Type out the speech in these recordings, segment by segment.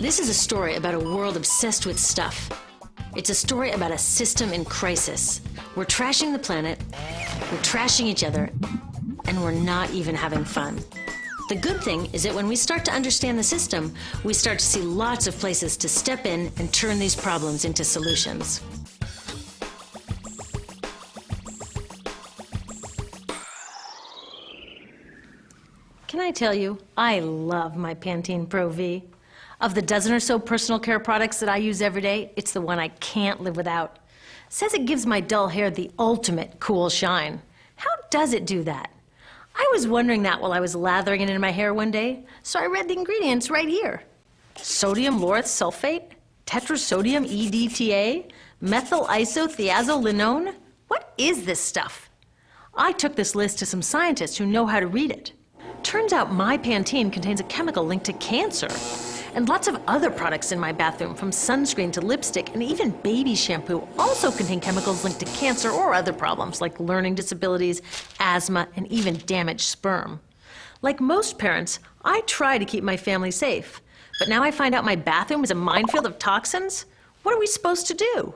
This is a story about a world obsessed with stuff. It's a story about a system in crisis. We're trashing the planet, we're trashing each other, and we're not even having fun. The good thing is that when we start to understand the system, we start to see lots of places to step in and turn these problems into solutions. Can I tell you, I love my Pantene Pro V. Of the dozen or so personal care products that I use every day, it's the one I can't live without. Says it gives my dull hair the ultimate cool shine. How does it do that? I was wondering that while I was lathering it in my hair one day, so I read the ingredients right here. Sodium lauryl sulfate, tetrasodium EDTA, methyl isothiazolinone. What is this stuff? I took this list to some scientists who know how to read it. Turns out my Pantene contains a chemical linked to cancer. And lots of other products in my bathroom, from sunscreen to lipstick and even baby shampoo, also contain chemicals linked to cancer or other problems like learning disabilities, asthma, and even damaged sperm. Like most parents, I try to keep my family safe. But now I find out my bathroom is a minefield of toxins? What are we supposed to do?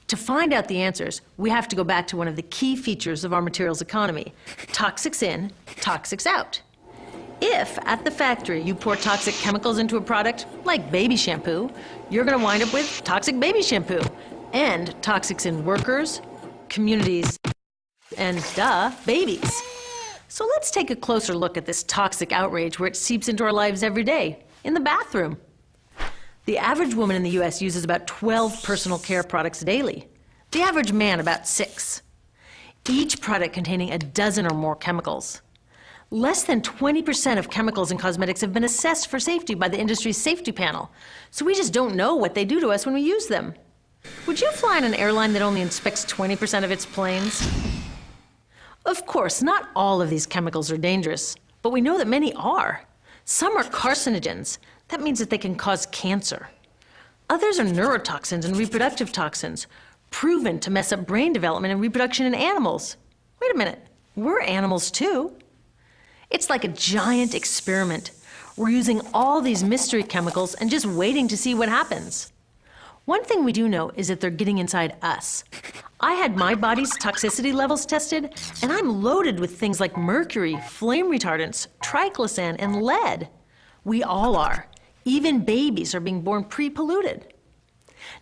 To find out the answers, we have to go back to one of the key features of our materials economy: toxics in, toxics out. If, at the factory, you pour toxic chemicals into a product, like baby shampoo, you're going to wind up with toxic baby shampoo. And toxics in workers, communities, and, babies. So let's take a closer look at this toxic outrage where it seeps into our lives every day, in the bathroom. The average woman in the US uses about 12 personal care products daily. The average man about 6. Each product containing a dozen or more chemicals. Less than 20% of chemicals in cosmetics have been assessed for safety by the industry's safety panel, so we just don't know what they do to us when we use them. Would you fly on an airline that only inspects 20% of its planes? Of course, not all of these chemicals are dangerous, but we know that many are. Some are carcinogens. That means that they can cause cancer. Others are neurotoxins and reproductive toxins, proven to mess up brain development and reproduction in animals. Wait a minute, we're animals too. It's like a giant experiment. We're using all these mystery chemicals and just waiting to see what happens. One thing we do know is that they're getting inside us. I had my body's toxicity levels tested, and I'm loaded with things like mercury, flame retardants, triclosan, and lead. We all are. Even babies are being born pre-polluted.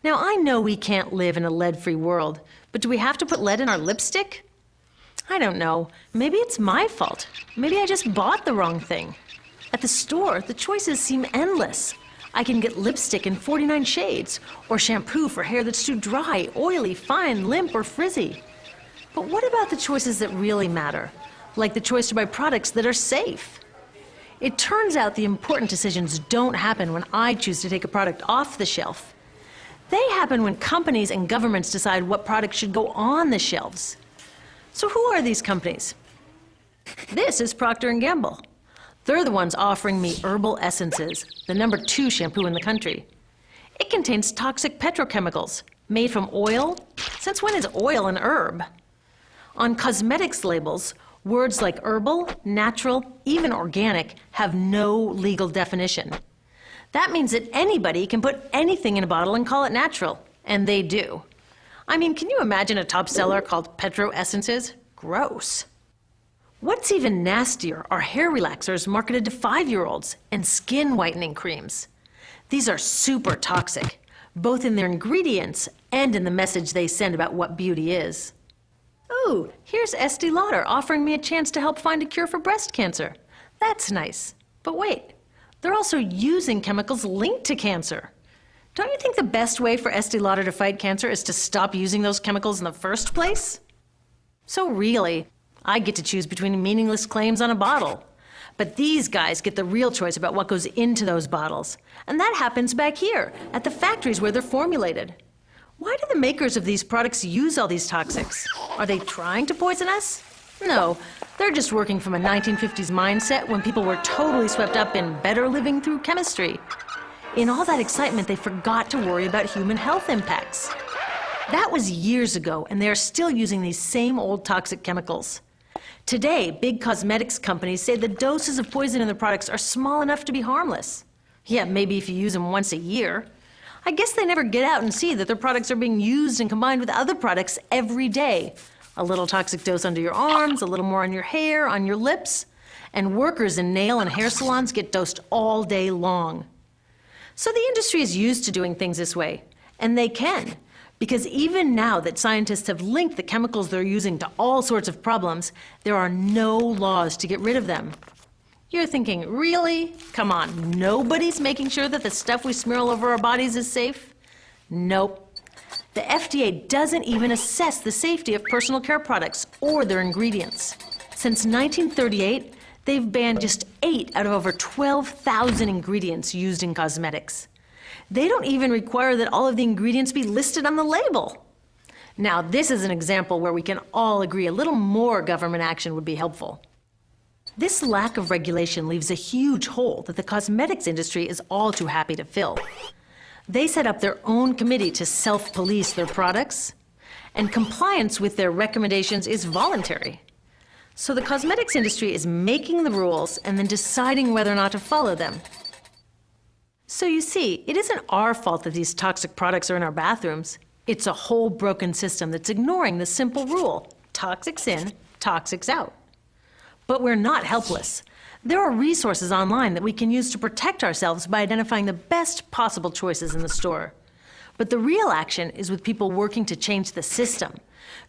Now, I know we can't live in a lead-free world, but do we have to put lead in our lipstick? I don't know. Maybe it's my fault. Maybe I just bought the wrong thing. At the store, the choices seem endless. I can get lipstick in 49 shades, or shampoo for hair that's too dry, oily, fine, limp, or frizzy. But what about the choices that really matter? Like the choice to buy products that are safe? It turns out the important decisions don't happen when I choose to take a product off the shelf. They happen when companies and governments decide what products should go on the shelves. So who are these companies? This is Procter & Gamble. They're the ones offering me Herbal Essences, the #2 shampoo in the country. It contains toxic petrochemicals made from oil. Since when is oil an herb? On cosmetics labels, words like herbal, natural, even organic have no legal definition. That means that anybody can put anything in a bottle and call it natural, and they do. I mean, can you imagine a top seller called Petro Essences? Gross. What's even nastier are hair relaxers marketed to 5-year-olds and skin whitening creams. These are super toxic, both in their ingredients and in the message they send about what beauty is. Ooh, here's Estee Lauder offering me a chance to help find a cure for breast cancer. That's nice. But wait, they're also using chemicals linked to cancer. Don't you think the best way for Estee Lauder to fight cancer is to stop using those chemicals in the first place? So really, I get to choose between meaningless claims on a bottle. But these guys get the real choice about what goes into those bottles. And that happens back here, at the factories where they're formulated. Why do the makers of these products use all these toxics? Are they trying to poison us? No, they're just working from a 1950s mindset when people were totally swept up in better living through chemistry. In all that excitement, they forgot to worry about human health impacts. That was years ago, and they are still using these same old toxic chemicals. Today, big cosmetics companies say the doses of poison in their products are small enough to be harmless. Yeah, maybe if you use them once a year. I guess they never get out and see that their products are being used and combined with other products every day. A little toxic dose under your arms, a little more on your hair, on your lips. And workers in nail and hair salons get dosed all day long. So the industry is used to doing things this way, and they can. Because even now that scientists have linked the chemicals they're using to all sorts of problems, there are no laws to get rid of them. You're thinking, really? Come on, nobody's making sure that the stuff we smear all over our bodies is safe? Nope. The FDA doesn't even assess the safety of personal care products or their ingredients. Since 1938, they've banned just 8 out of over 12,000 ingredients used in cosmetics. They don't even require that all of the ingredients be listed on the label. Now, this is an example where we can all agree a little more government action would be helpful. This lack of regulation leaves a huge hole that the cosmetics industry is all too happy to fill. They set up their own committee to self-police their products, and compliance with their recommendations is voluntary. So the cosmetics industry is making the rules and then deciding whether or not to follow them. So you see, it isn't our fault that these toxic products are in our bathrooms. It's a whole broken system that's ignoring the simple rule: toxics in, toxics out. But we're not helpless. There are resources online that we can use to protect ourselves by identifying the best possible choices in the store. But the real action is with people working to change the system.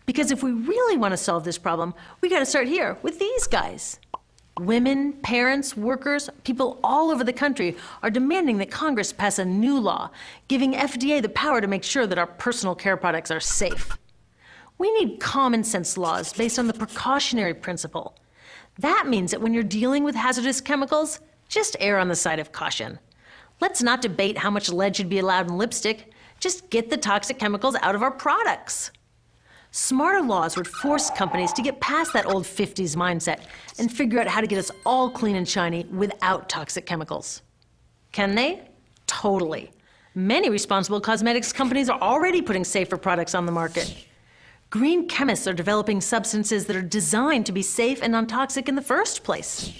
Because if we really want to solve this problem, we got to start here with these guys. Women, parents, workers, people all over the country are demanding that Congress pass a new law, giving FDA the power to make sure that our personal care products are safe. We need common sense laws based on the precautionary principle. That means that when you're dealing with hazardous chemicals, just err on the side of caution. Let's not debate how much lead should be allowed in lipstick. Just get the toxic chemicals out of our products. Smarter laws would force companies to get past that old 50s mindset and figure out how to get us all clean and shiny without toxic chemicals. Can they? Totally. Many responsible cosmetics companies are already putting safer products on the market. Green chemists are developing substances that are designed to be safe and non-toxic in the first place.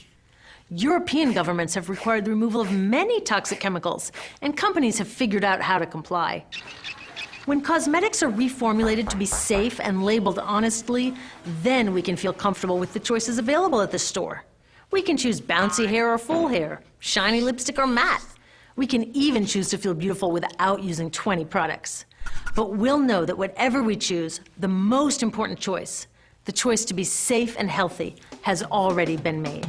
European governments have required the removal of many toxic chemicals, and companies have figured out how to comply. When cosmetics are reformulated to be safe and labeled honestly, then we can feel comfortable with the choices available at the store. We can choose bouncy hair or full hair, shiny lipstick or matte. We can even choose to feel beautiful without using 20 products. But we'll know that whatever we choose, the most important choice, the choice to be safe and healthy, has already been made.